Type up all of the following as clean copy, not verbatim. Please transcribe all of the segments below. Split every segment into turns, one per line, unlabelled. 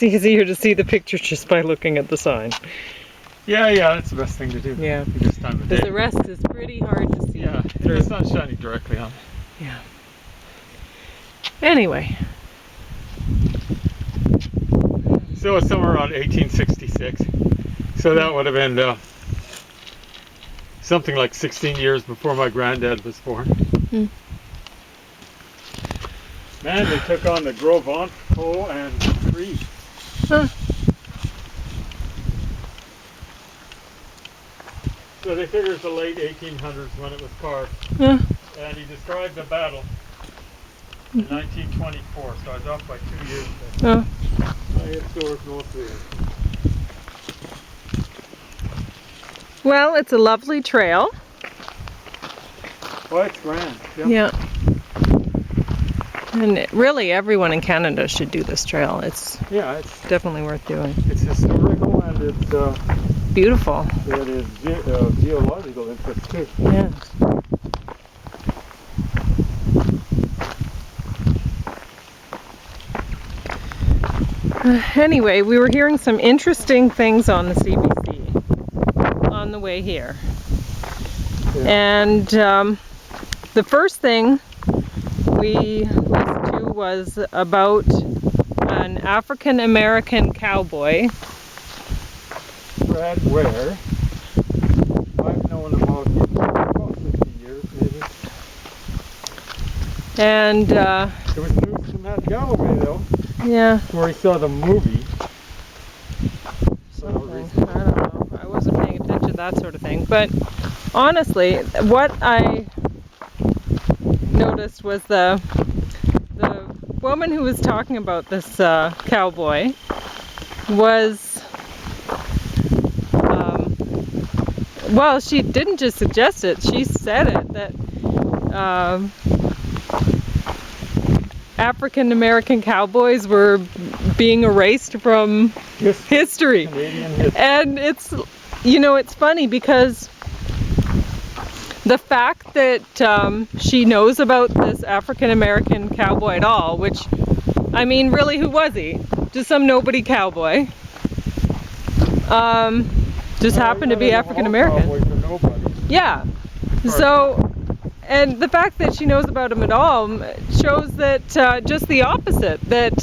it's easier to see the picture just by looking at the sign.
Yeah, that's the best thing to do.
Yeah.
This time of day.
Because the rest is pretty hard to see.
Yeah,
through.
the sun's shining directly on it.
Yeah. Anyway.
So it's somewhere around 1866. So that would have been something like 16 years before my granddad was born.
Mm.
Man, they took on the Gros Ventre and Tree.
Huh.
So they figure it's the late 1800s when it was carved.
Huh.
And he described the battle in 1924, so I was off by 2 years there. I had stores north there.
Well, it's a lovely trail.
Oh, it's grand. Yep.
Yeah. And really, everyone in Canada should do this trail. It's definitely worth doing.
It's historical and it's
beautiful.
It is geological interest too.
Yeah. Anyway, we were hearing some interesting things on the CBC on the way here. Yeah. And the first thing we listened to was about an African American cowboy.
Brad Ware. I've known him about 50 years maybe.
And
there was news from Matt Galloway though.
Yeah.
Where he saw the movie.
Something. I don't know. I wasn't paying attention to that sort of thing. But honestly, what I noticed was the woman who was talking about this cowboy was, well, she didn't just suggest it, she said it, that African American cowboys were being erased from history.
Canadian history.
And it's, you know, it's funny because the fact that she knows about this African American cowboy at all, which, I mean, really, who was he? Just some nobody cowboy. Just happened to be African American. Yeah. So, and the fact that she knows about him at all shows that just the opposite, that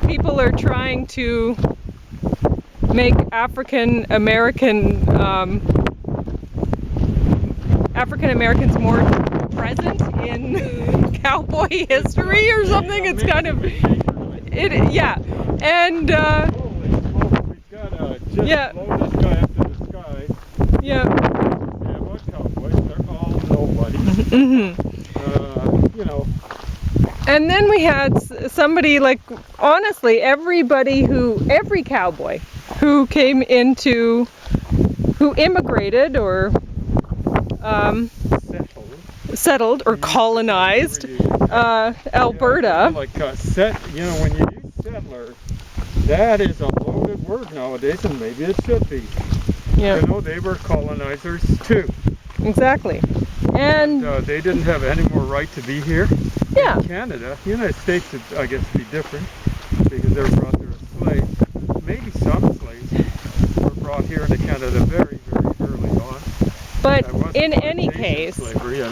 people are trying to make African Americans more present in cowboy history or something. It's kind of yeah. And
we've got
yeah.
blow this guy up to the sky.
Yeah.
Yeah, what cowboys? They're all nobodies. You know.
And then we had somebody, like, honestly, every cowboy who came into, who immigrated or settled or colonized Alberta.
Like you know, when you use settler, that is a loaded word nowadays, and maybe it should be.
Yeah.
You know, they were colonizers too.
Exactly. And
they didn't have any more right to be here.
Yeah.
In Canada, the United States, I guess, would be different because they were brought there as slaves. Maybe some slaves were brought here into Canada very, very early on.
But in any case,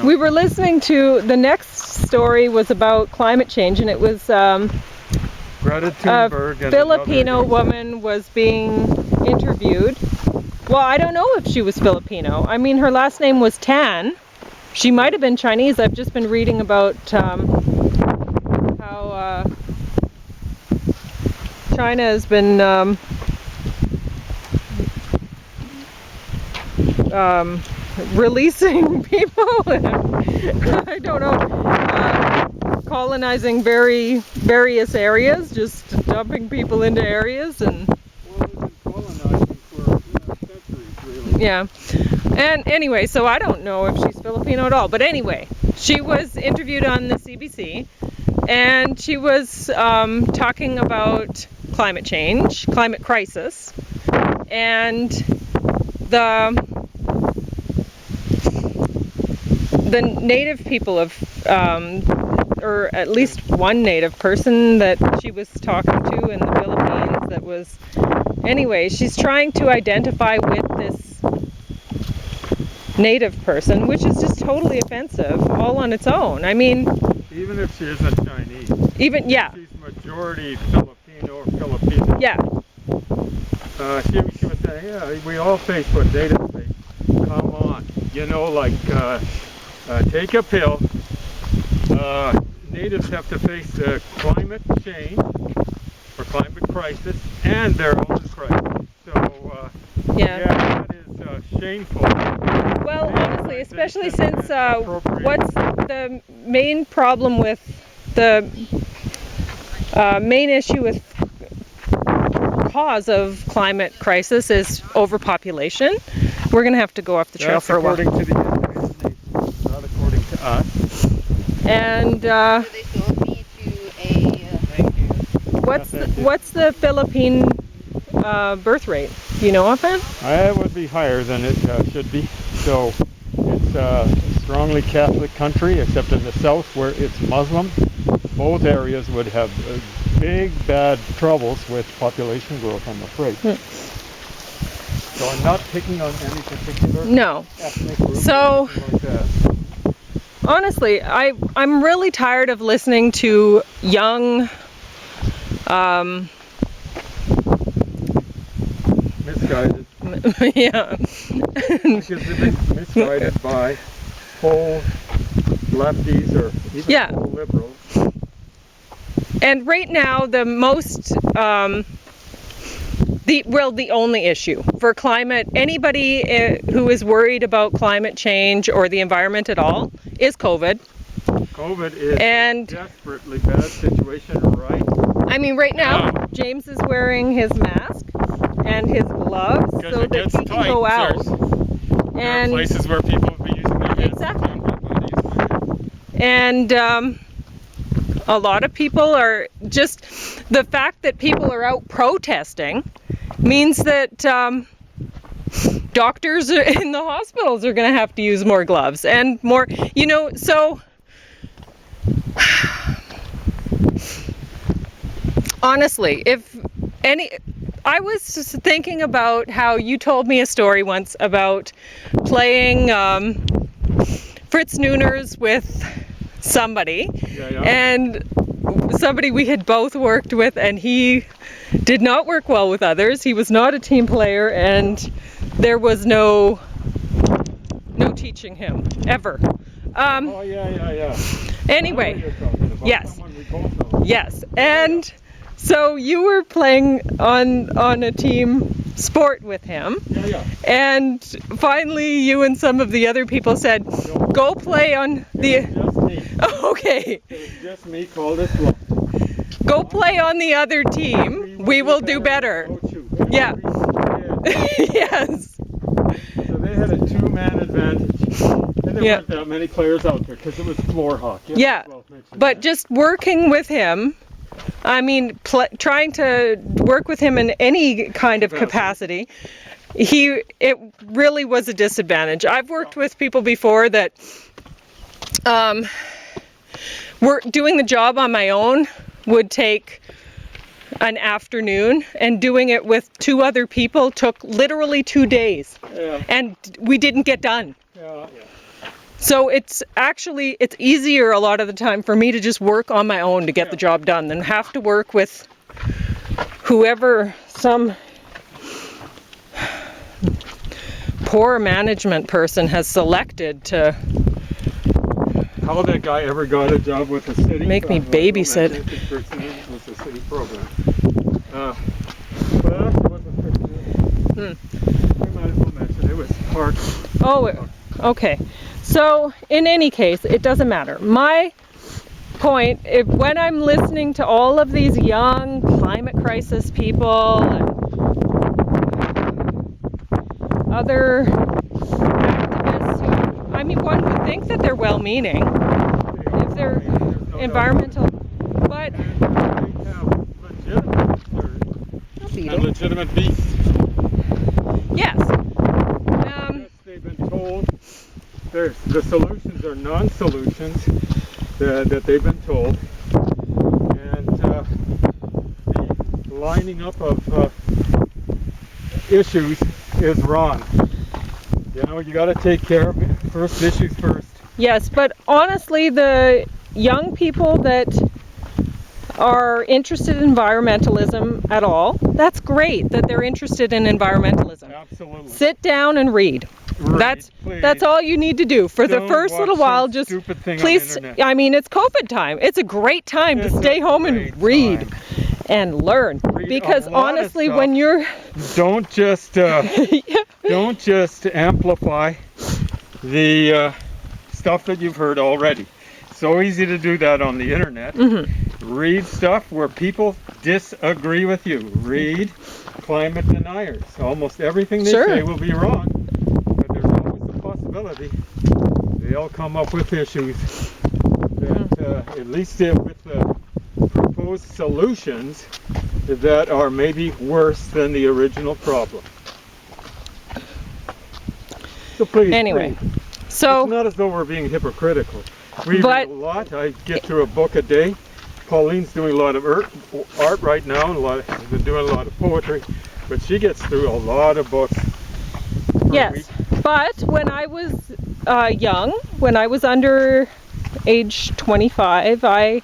we were listening to, the next story was about climate change, and it was
Greta Thunberg,
a Filipino woman was being interviewed. Well, I don't know if she was Filipino. I mean, her last name was Tan. She might have been Chinese. I've just been reading about how China has been releasing people, I don't know, colonizing various areas, just dumping people into areas. And
well, they've been colonizing for centuries, really.
Yeah. And anyway, so I don't know if she's Filipino at all. But anyway, she was interviewed on the CBC, and she was talking about climate change, climate crisis, and the native people of or at least one native person that she was talking to in the Philippines that was, anyway, she's trying to identify with this native person, which is just totally offensive all on its own. I mean,
even if she isn't Chinese,
yeah,
she's majority Filipino or Filipino.
yeah,
she was saying, yeah, we all face what natives face. Come on, you know, like take a pill. Natives have to face climate change or climate crisis and their own crisis. So yeah, that is shameful.
Well, honestly, especially since what's the main problem with the main issue with cause of climate crisis is overpopulation. We're going to have to go off the trail for a while.
According to the Indigenous, not according to us.
And
So they sold me to a
what's the Philippine birth rate? Do you know offhand?
It would be higher than it should be. So it's a strongly Catholic country, except in the south where it's Muslim. Both areas would have big bad troubles with population growth, I'm afraid. So I'm not picking on any particular ethnic group
So,
or anything like that.
Honestly, I'm really tired of listening to young
Misguided.
yeah.
Because they've been misguided by whole lefties or even whole liberals.
And right now, the most, the only issue for climate, anybody who is worried about climate change or the environment at all, is COVID.
COVID is a desperately bad situation, right?
I mean, right now, James is wearing his mask and his gloves so that he can go out.
There are places where people will be using their hands.
Exactly. And a lot of people are just, the fact that people are out protesting means that doctors in the hospitals are going to have to use more gloves and more, you know, so honestly, I was just thinking about how you told me a story once about playing Fritz Nooners with somebody, and somebody we had both worked with, and he did not work well with others. He was not a team player, and there was no teaching him ever. Anyway, yes, and so you were playing on a team sport with him, and finally you and some of the other people said, go play on the... Okay.
It was just me, called this one.
Go play on the other team. We will do better. Yeah. Yes.
So they had a two-man advantage. And there weren't that many players out there because it was floor hockey.
Yeah. But just working with him, I mean, trying to work with him in any kind of capacity, it really was a disadvantage. I've worked with people before that were doing the job on my own would take an afternoon, and doing it with two other people took literally 2 days, and we didn't get done. So it's easier a lot of the time for me to just work on my own to get the job done than have to work with whoever some poor management person has selected to...
How that guy ever got a job with the city?
Make me babysit.
Was the city program. But actually wasn't we might as well mention it was part.
Oh, okay. So in any case, it doesn't matter. My point, when I'm listening to all of these young climate crisis people and other activists who, I mean, one would think that they're well-meaning if they're environmental, but
legitimate beasts.
Yes.
They've been told the solutions are non-solutions, that they've been told, and the lining up of issues is wrong. You know, you got to take care of first issues first.
Yes, but honestly, the young people that are interested in environmentalism at all, that's great that they're interested in environmentalism.
Absolutely.
Sit down and read. That's all you need to do for the first little while. Just please, I mean, it's COVID time. It's a great time to stay home and read and learn. Because honestly, when you're
don't just amplify the stuff that you've heard already. So easy to do that on the internet. Read stuff where people disagree with you. Read climate deniers. Almost everything they say will be wrong, but there's always the possibility they'll come up with issues that at least with the proposed solutions that are maybe worse than the original problem. So please,
anyway,
it's not as though we're being hypocritical. We read a lot. I get through a book a day. Pauline's doing a lot of art right now, and she's been doing a lot of poetry, but she gets through a lot of books per week.
But when I was young, when I was under age 25, I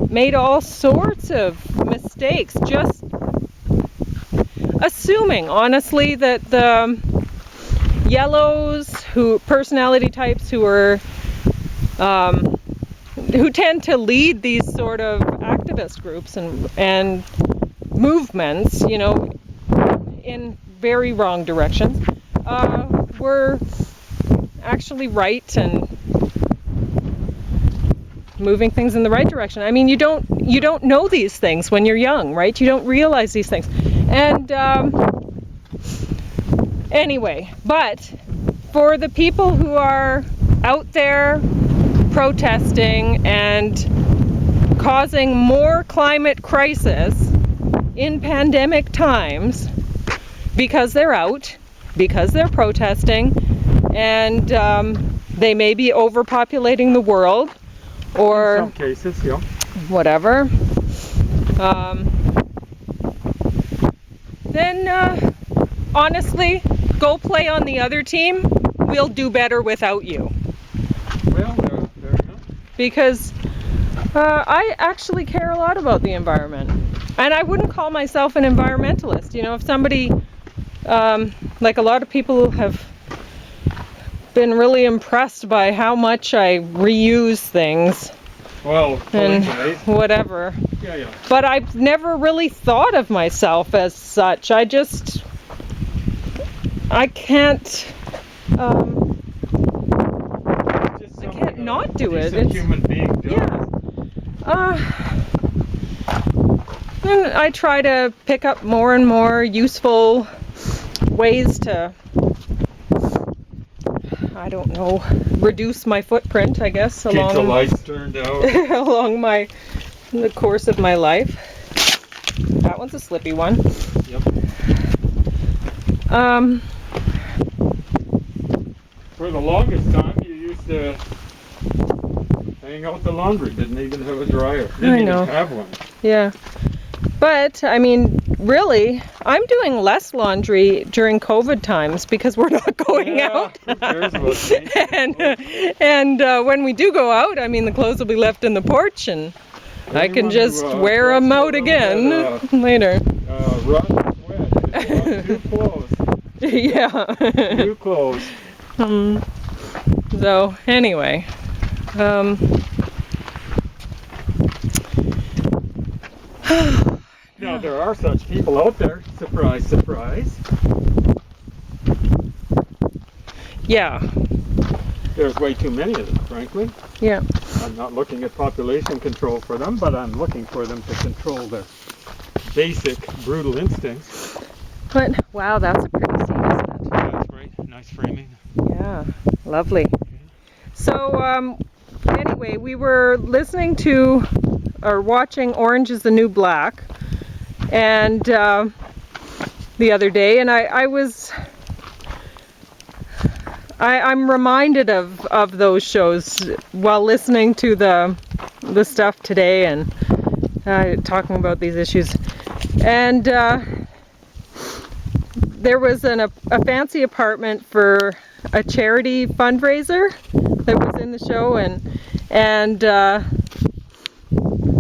made all sorts of mistakes, just assuming, honestly, that the yellows, personality types who tend to lead these sort of activist groups and movements, you know, in very wrong directions, were actually right and moving things in the right direction. I mean, you don't know these things when you're young, right? You don't realize these things. And anyway, but for the people who are out there protesting and causing more climate crisis in pandemic times because they're out, because they're protesting, and they may be overpopulating the world, or
in some cases,
whatever, then honestly, go play on the other team. We'll do better without you.
Well, there you go.
Because I actually care a lot about the environment. And I wouldn't call myself an environmentalist. You know, if somebody, like a lot of people have been really impressed by how much I reuse things.
Well,
and whatever.
Yeah.
But I've never really thought of myself as such. I can't not do it.
It's a human being doing it.
And I try to pick up more and more useful ways to, I don't know, reduce my footprint, I guess,
Keep the lights turned out.
along the course of my life. That one's a slippy one.
Yep. For the longest time, you used to hang out the laundry. Didn't even have a dryer. Didn't even have one.
Yeah. But, I mean, really, I'm doing less laundry during COVID times because we're not going out.
Who cares about
and when we do go out, I mean, the clothes will be left in the porch, and I can just wear them out again later.
Rotten sweat. New clothes.
Yeah.
New clothes.
So, anyway.
Now, there are such people out there. Surprise, surprise.
Yeah.
There's way too many of them, frankly.
Yeah.
I'm not looking at population control for them, but I'm looking for them to control their basic, brutal instincts.
But, wow, that's a pretty scene, isn't it?
Yeah, that's right. Nice framing.
Yeah, lovely. So, anyway, we were listening to, or watching Orange is the New Black, and the other day, and I was I'm reminded of those shows while listening to the stuff today and talking about these issues. And there was a fancy apartment for a charity fundraiser that was in the show, and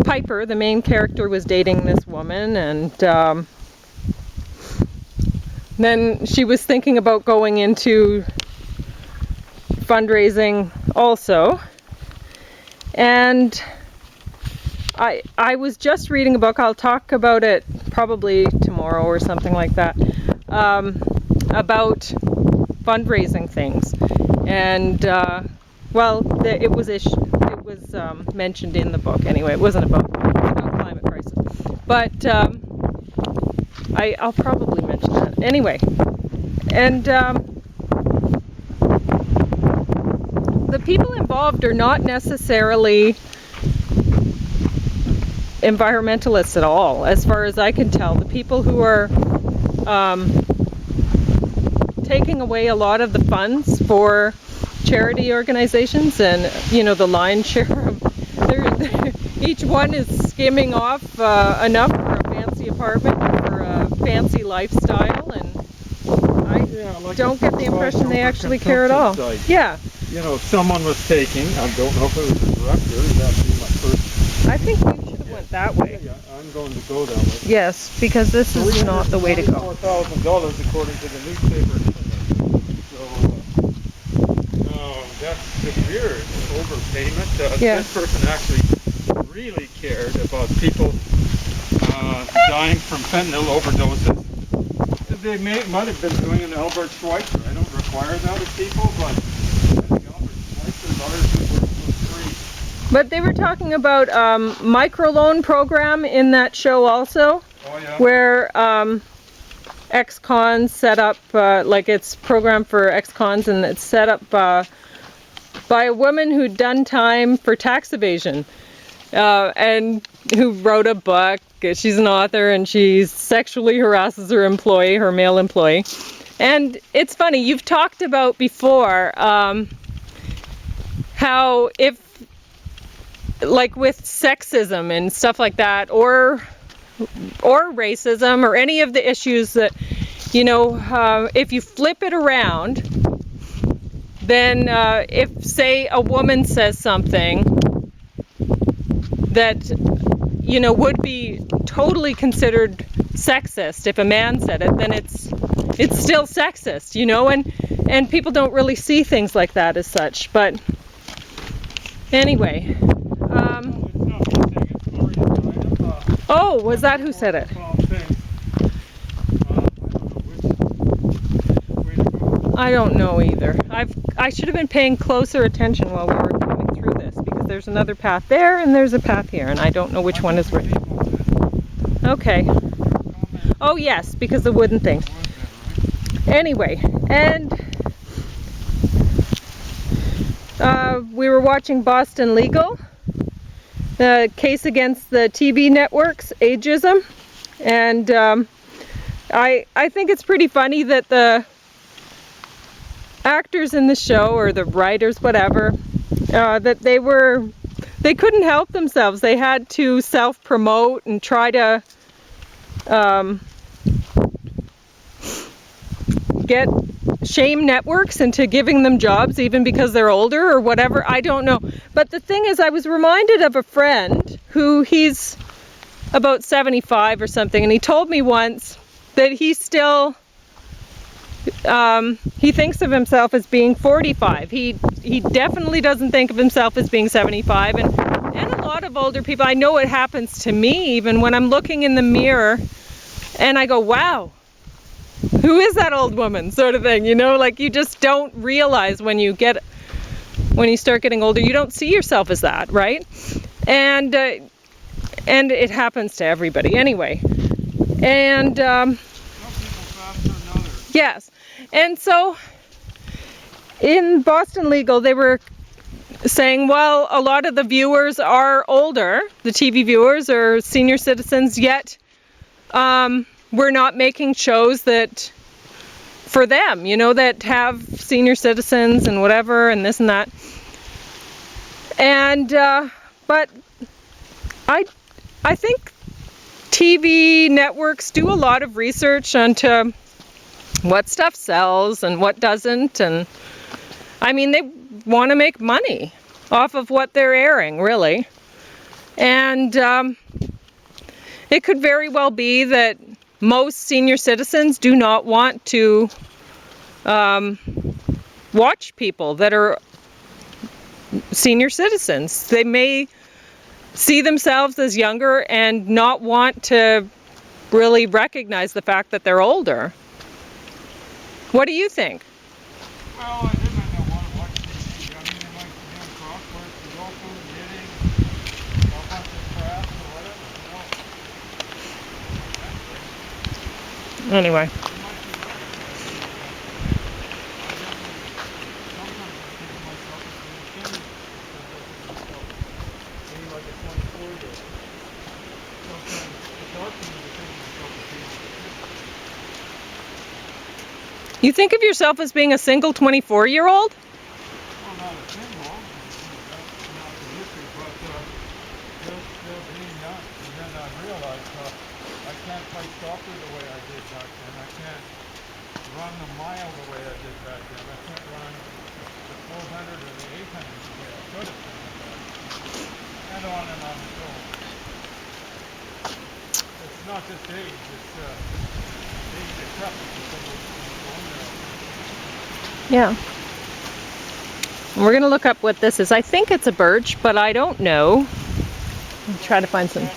Piper, the main character, was dating this woman, and then she was thinking about going into fundraising also. And I was just reading a book, I'll talk about it probably tomorrow or something like that, about fundraising things. And well, it was mentioned in the book anyway. It wasn't about climate crisis, but I'll probably mention that anyway. And the people involved are not necessarily environmentalists at all, as far as I can tell. The people who are taking away a lot of the funds for charity organizations, and the lion's share of each one is skimming off enough for a fancy apartment or a fancy lifestyle, and I don't get the impression they actually care at all. Yeah.
If someone was taking, I don't know if it was the director, that'd be my first.
I think we should have went that way.
Yeah, I'm going to go that way.
Yes, because this is not the way to go.
$4,000 according to the newspaper. That's severe overpayment.
Yeah.
This person actually really cared about people dying from fentanyl overdoses. They might have been doing an Albert Schweitzer. I don't require that of people, but I think Albert Schweitzer's others were free.
But they were talking about microloan program in that show also,
Oh, yeah.
where ex-cons set up, like it's programmed for ex-cons, and it's set up by a woman who'd done time for tax evasion, and who wrote a book. She's an author, and she sexually harasses her employee, her male employee. And it's funny, you've talked about before how if, like with sexism and stuff like that, or racism, or any of the issues that, if you flip it around, then if, say, a woman says something that, would be totally considered sexist if a man said it, then it's still sexist, and people don't really see things like that as such. But anyway. Oh, was that who said it? I don't know either. I should have been paying closer attention while we were coming through this, because there's another path there and there's a path here, and I don't know which one is which. Okay. Oh yes, because the wooden thing. Anyway, and we were watching Boston Legal, the case against the TV networks, ageism, and I think it's pretty funny that the actors in the show, or the writers, whatever, that they couldn't help themselves. They had to self-promote and try to shame networks into giving them jobs, even because they're older or whatever. I don't know. But the thing is, I was reminded of a friend who, he's about 75 or something, and he told me once that he still he thinks of himself as being 45. He definitely doesn't think of himself as being 75, and a lot of older people, I know it happens to me even when I'm looking in the mirror and I go, wow, who is that old woman, sort of thing, like you just don't realize when you start getting older, you don't see yourself as that, right? And it happens to everybody anyway. And yes. And so in Boston Legal, they were saying, well, a lot of the viewers are older, the TV viewers are senior citizens, yet we're not making shows that for them, you know, that have senior citizens and whatever and this and that. And but I think TV networks do a lot of research onto what stuff sells and what doesn't, and I mean, they want to make money off of what they're airing, really. And it could very well be that most senior citizens do not want to watch people that are senior citizens. They may see themselves as younger and not want to really recognize the fact that they're older. What do you think?
Well, I didn't want to watch TV. I mean, they might be doing crosswords, Sudoku, knitting, a bunch of crafts or whatever, you know.
Anyway.
You might be right. Sometimes I think of myself as being skinny because of myself. Being like a 24-year-old. Sometimes it's hard for me to think of myself as being like a 50.
You think of yourself as being a single 24-year-old?
Well, not a single, that's not the issue, but just being young. And then I realized I can't play soccer the way I did back then. I can't run the mile the way I did back then. I can't run the 400 or the 800 the way I could have done back then. And on and so on. It's not just age, it's being decrepit because of
Yeah. We're going to look up what this is. I think it's a birch, but I don't know. I'll try to find some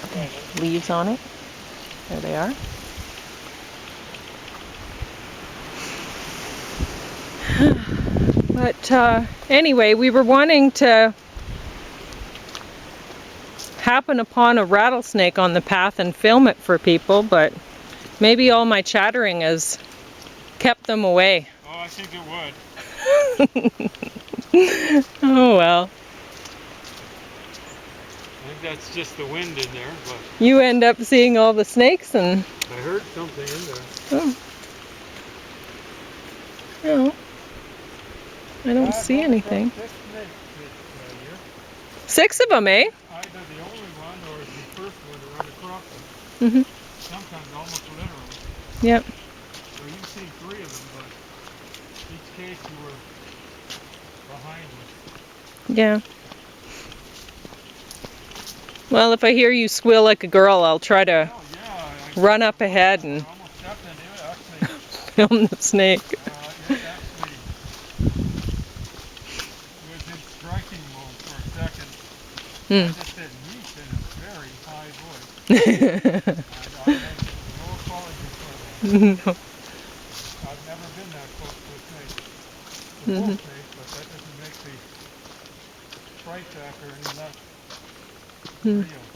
leaves on it. There they are. But anyway, we were wanting to happen upon a rattlesnake on the path and film it for people, but maybe all my chattering has kept them away.
Oh, I think it would.
Oh well.
I think that's just the wind in there, but
You end up seeing all the snakes and...
I heard something in there.
Oh. No. I don't see anything.
6 snakes this year.
6 of them, eh?
Either the only one or the first one to run across them.
Mm-hmm.
Sometimes almost literally.
Yep.
So you see 3 of them, but each case you were behind me.
Yeah. Well, if I hear you squeal like a girl, I'll try to
Oh yeah, I
run up ahead and
almost stepped into it actually.
film the snake.
It actually was in striking mode for a second. I just said yeet in a very high voice. I make no apology for that.
No.
I've never been that close to a snake. It's a bull snake, but that doesn't make the fright factor any less real.